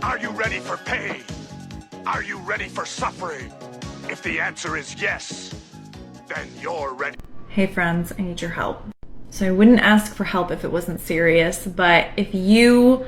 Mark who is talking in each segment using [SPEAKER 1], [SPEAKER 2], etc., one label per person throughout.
[SPEAKER 1] Are you ready for pain? Are you ready for suffering? If the answer is yes, then you're ready.
[SPEAKER 2] Hey friends, I need your help. So I wouldn't ask for help if it wasn't serious, but if you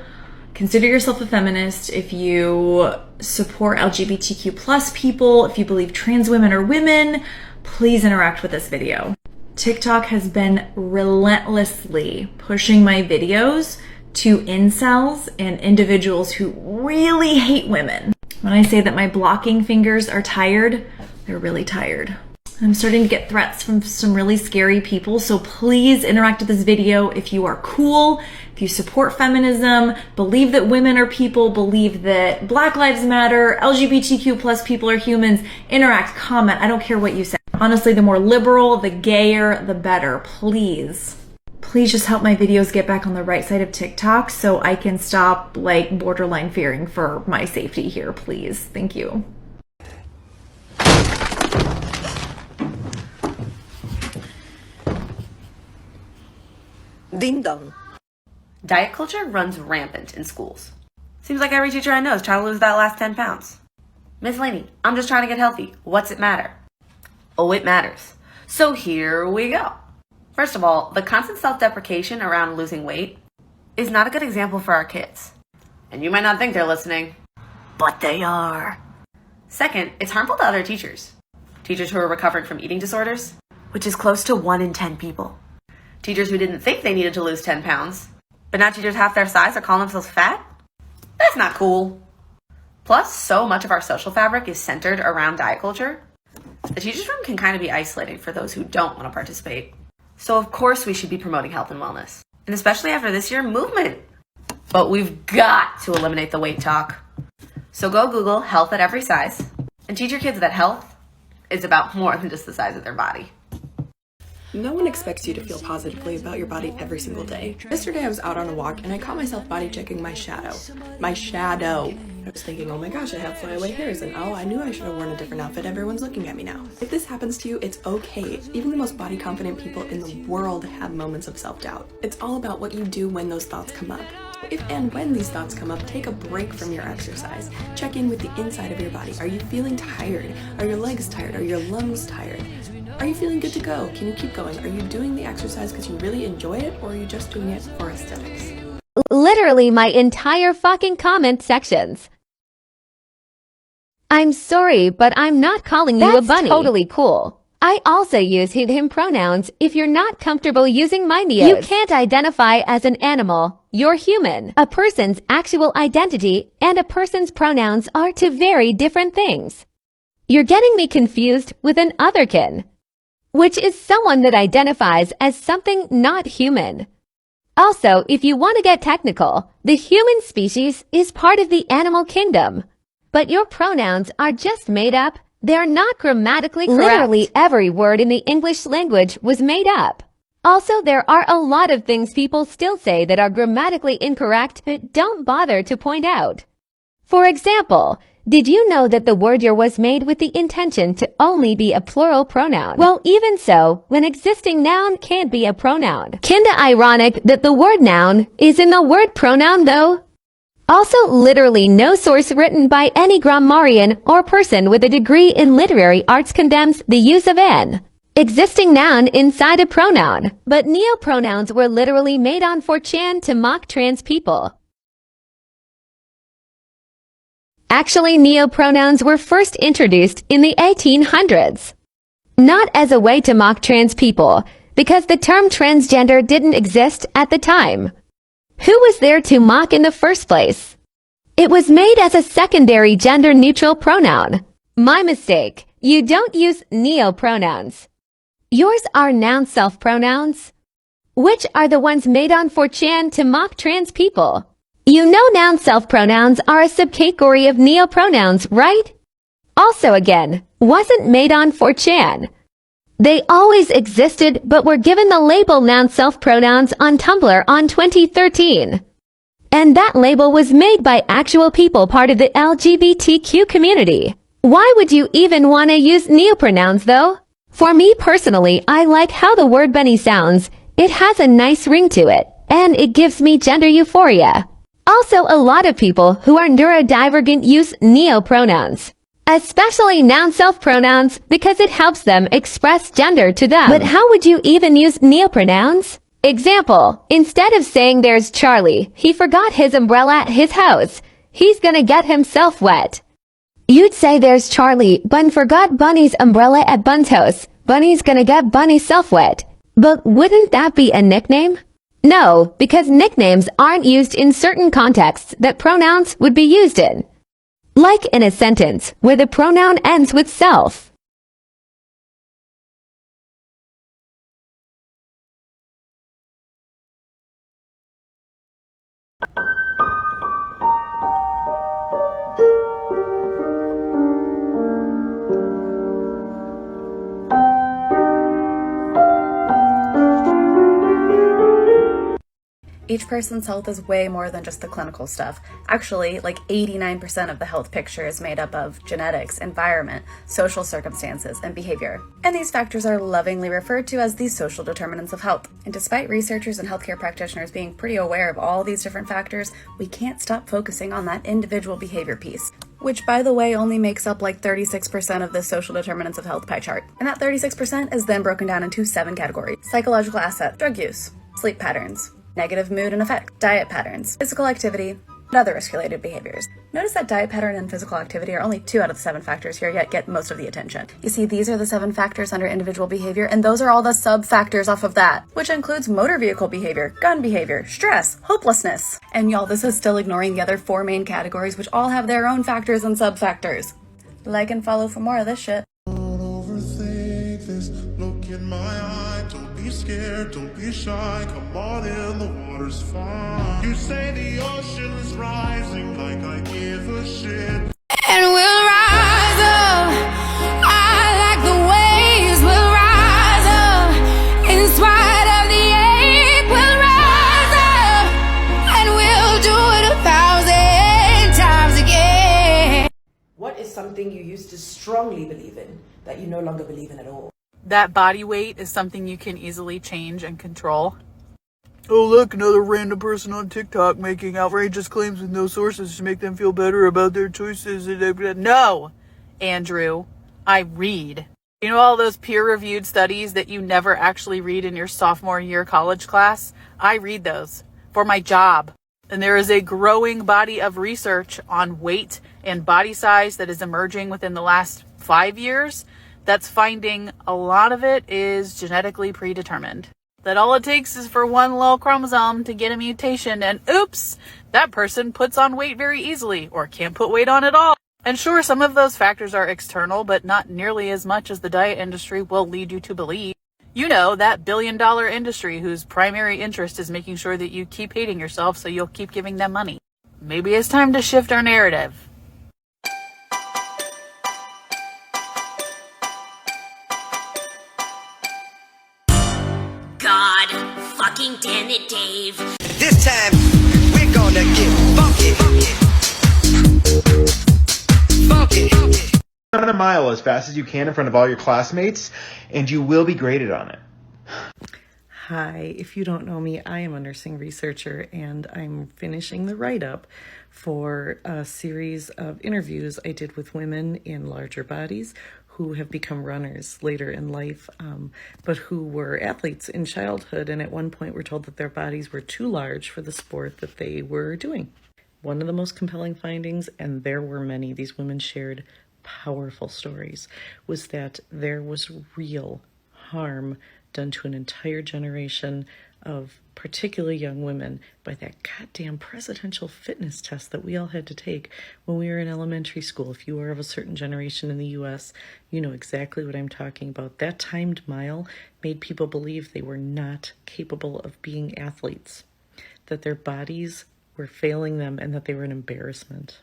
[SPEAKER 2] consider yourself a feminist, if you support LGBTQ plus people, if you believe trans women are women, please interact with this video. TikTok has been relentlessly pushing my videos to incels and individuals who really hate women. When I say that my blocking fingers are tired, they're really tired. I'm starting to get threats from some really scary people, so please interact with this video if you are cool, if you support feminism, believe that women are people, believe that Black Lives Matter, LGBTQ plus people are humans. Interact, comment, I don't care what you say. Honestly, the more liberal, the gayer, the better. Please. Please just help my videos get back on the right side of TikTok so I can stop like borderline fearing for my safety here, please. Thank you.
[SPEAKER 3] Ding dong.
[SPEAKER 4] Diet culture runs rampant in schools. Seems like every teacher I know is trying to lose that last 10 pounds. Miss Laney, I'm just trying to get healthy. What's it matter? Oh, it matters. So here we go. First of all, the constant self-deprecation around losing weight is not a good example for our kids. And you might not think they're listening, but they are. Second, it's harmful to other teachers. Teachers who are recovering from eating disorders, which is close to 1 in 10 people. Teachers who didn't think they needed to lose 10 pounds, but now teachers half their size are calling themselves fat? That's not cool. Plus, so much of our social fabric is centered around diet culture. The teacher's room can kind of be isolating for those who don't want to participate. So of course we should be promoting health and wellness, and especially after this year, movement. But we've got to eliminate the weight talk. So go Google health at every size and teach your kids that health is about more than just the size of their body.
[SPEAKER 5] No one expects you to feel positively about your body every single day. Yesterday I was out on a walk and I caught myself body checking my shadow. My shadow! I was thinking, oh my gosh, I have flyaway hairs, and oh, I knew I should have worn a different outfit. Everyone's looking at me now. If this happens to you, it's okay. Even the most body confident people in the world have moments of self-doubt. It's all about what you do when those thoughts come up. If and when these thoughts come up, take a break from your exercise. Check in with the inside of your body. Are you feeling tired? Are your legs tired? Are your lungs tired? Are you feeling good to go? Can you keep going? Are you doing the exercise because you really enjoy it, or are you just doing it for aesthetics?
[SPEAKER 6] Literally my entire fucking comment sections. I'm sorry, but I'm not calling you a bunny. That's totally cool. I also use he/him pronouns if you're not comfortable using my neos. You can't identify as an animal. You're human. A person's actual identity and a person's pronouns are two very different things. You're getting me confused with an otherkin, which is someone that identifies as something not human. Also, if you want to get technical, the human species is part of the animal kingdom. But your pronouns are just made up. They're not grammatically correct. Literally every word in the English language was made up. Also, there are a lot of things people still say that are grammatically incorrect but don't bother to point out. For example, did you know that the word your was made with the intention to only be a plural pronoun? Well, even so, when existing noun can't be a pronoun. Kinda ironic that the word noun is in the word pronoun though. Also, literally no source written by any grammarian or person with a degree in literary arts condemns the use of an existing noun inside a pronoun. But neopronouns were literally made on 4chan to mock trans people. Actually, neopronouns were first introduced in the 1800s. Not as a way to mock trans people, because the term transgender didn't exist at the time. Who was there to mock in the first place? It was made as a secondary gender-neutral pronoun. My mistake. You don't use neopronouns. Yours are noun self-pronouns, which are the ones made on 4chan to mock trans people. You know noun self-pronouns are a subcategory of neopronouns, right? Also again, wasn't made on 4chan. They always existed but were given the label noun self-pronouns on Tumblr on 2013. And that label was made by actual people part of the LGBTQ community. Why would you even want to use neopronouns though? For me personally, I like how the word bunny sounds. It has a nice ring to it, and it gives me gender euphoria. Also, a lot of people who are neurodivergent use neo-pronouns, especially noun self-pronouns, because it helps them express gender to them. But how would you even use neo-pronouns? Example, instead of saying there's Charlie, he forgot his umbrella at his house. He's gonna get himself wet. You'd say there's Charlie, Bun forgot Bunny's umbrella at Bun's house. Bunny's gonna get Bunny's self wet. But wouldn't that be a nickname? No, because nicknames aren't used in certain contexts that pronouns would be used in. Like in a sentence where the pronoun ends with self.
[SPEAKER 3] Each person's health is way more than just the clinical stuff. Actually, like 89% of the health picture is made up of genetics, environment, social circumstances, and behavior. And these factors are lovingly referred to as the social determinants of health. And despite researchers and healthcare practitioners being pretty aware of all these different factors, we can't stop focusing on that individual behavior piece, which, by the way, only makes up like 36% of the social determinants of health pie chart. And that 36% is then broken down into 7 categories: psychological asset, drug use, sleep patterns, negative mood and effect, diet patterns, physical activity, and other risk-related behaviors. Notice that diet pattern and physical activity are only 2 out of the 7 factors here, yet get most of the attention. You see, these are the 7 factors under individual behavior, and those are all the sub-factors off of that, which includes motor vehicle behavior, gun behavior, stress, hopelessness. And y'all, this is still ignoring the other 4 main categories, which all have their own factors and sub-factors. Like and follow for more of this shit.
[SPEAKER 7] Don't overthink this, look in my eye, don't be scared, don't be shy, come on in, the water's fine. You say the ocean is rising like I give a shit.
[SPEAKER 8] And we'll rise up, I like the waves, we'll rise up, in spite of the ache, we'll rise up, and we'll do it 1,000 times again.
[SPEAKER 9] What is something you used to strongly believe in that you no longer believe in at all?
[SPEAKER 10] That body weight is something you can easily change and control. Oh, look, another random person on TikTok making outrageous claims with no sources to make them feel better about their choices. No, Andrew, I read. You know all those peer-reviewed studies that you never actually read in your sophomore year college class? I read those for my job. And there is a growing body of research on weight and body size that is emerging within the last 5 years that's finding a lot of it is genetically predetermined. That all it takes is for one little chromosome to get a mutation and oops, that person puts on weight very easily or can't put weight on at all. And sure, some of those factors are external, but not nearly as much as the diet industry will lead you to believe. You know, that billion-dollar industry whose primary interest is making sure that you keep hating yourself so you'll keep giving them money. Maybe it's time to shift our narrative.
[SPEAKER 11] God fucking damn it, Dave.
[SPEAKER 12] This time, we're gonna get funky. Funky.
[SPEAKER 13] Run a mile as fast as you can in front of all your classmates, and you will be graded on it.
[SPEAKER 14] Hi, if you don't know me, I am a nursing researcher, and I'm finishing the write-up for a series of interviews I did with women in larger bodies who have become runners later in life, but who were athletes in childhood and at one point were told that their bodies were too large for the sport that they were doing. One of the most compelling findings, and there were many, these women shared powerful stories, was that there was real harm done to an entire generation of particularly young women by that goddamn presidential fitness test that we all had to take when we were in elementary school. If you are of a certain generation in the US, you know exactly what I'm talking about. That timed mile made people believe they were not capable of being athletes, that their bodies were failing them, and that they were an embarrassment.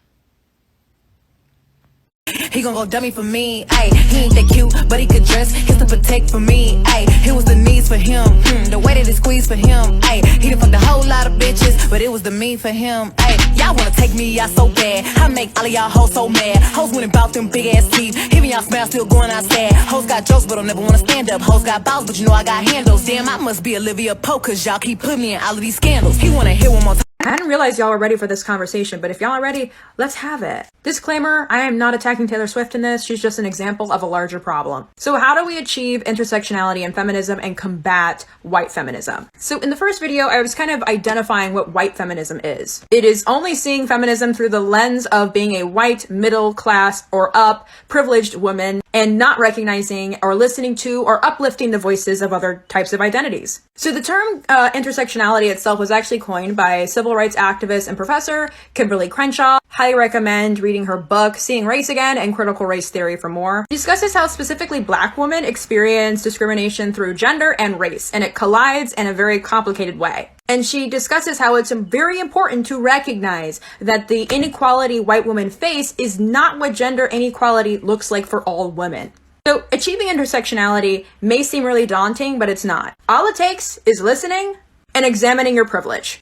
[SPEAKER 8] He gon' go dummy for me, ayy. He ain't that cute, but he could dress, kiss to protect for me, ayy. It was the needs for him, the way that it squeezed for him, ayy. He done fucked a whole lot of bitches, but it was the me for him, ayy. Y'all wanna take me out so bad, I make all of y'all hoes so mad. Hoes went about them big ass teeth, even y'all smile still going outside. Hoes got jokes, but don't never wanna stand up. Hoes got balls, but you know I got handles. Damn, I must be Olivia Pope, cause y'all keep putting me in all of these scandals. He wanna hear one more time.
[SPEAKER 15] I didn't realize realize y'all are ready for this conversation, but if y'all are ready, let's have it. Disclaimer, I am not attacking Taylor Swift in this. She's just an example of a larger problem. So how do we achieve intersectionality in feminism and combat white feminism? So in the first video, I was kind of identifying what white feminism is. It is only seeing feminism through the lens of being a white, middle class, or up, privileged woman, and not recognizing or listening to or uplifting the voices of other types of identities. So the term intersectionality itself was actually coined by civil rights activist and professor Kimberly Crenshaw. Highly recommend reading her book, Seeing Race Again and Critical Race Theory for more. She discusses how specifically Black women experience discrimination through gender and race, and it collides in a very complicated way. And she discusses how it's very important to recognize that the inequality white women face is not what gender inequality looks like for all women. So achieving intersectionality may seem really daunting, but it's not. All it takes is listening and examining your privilege.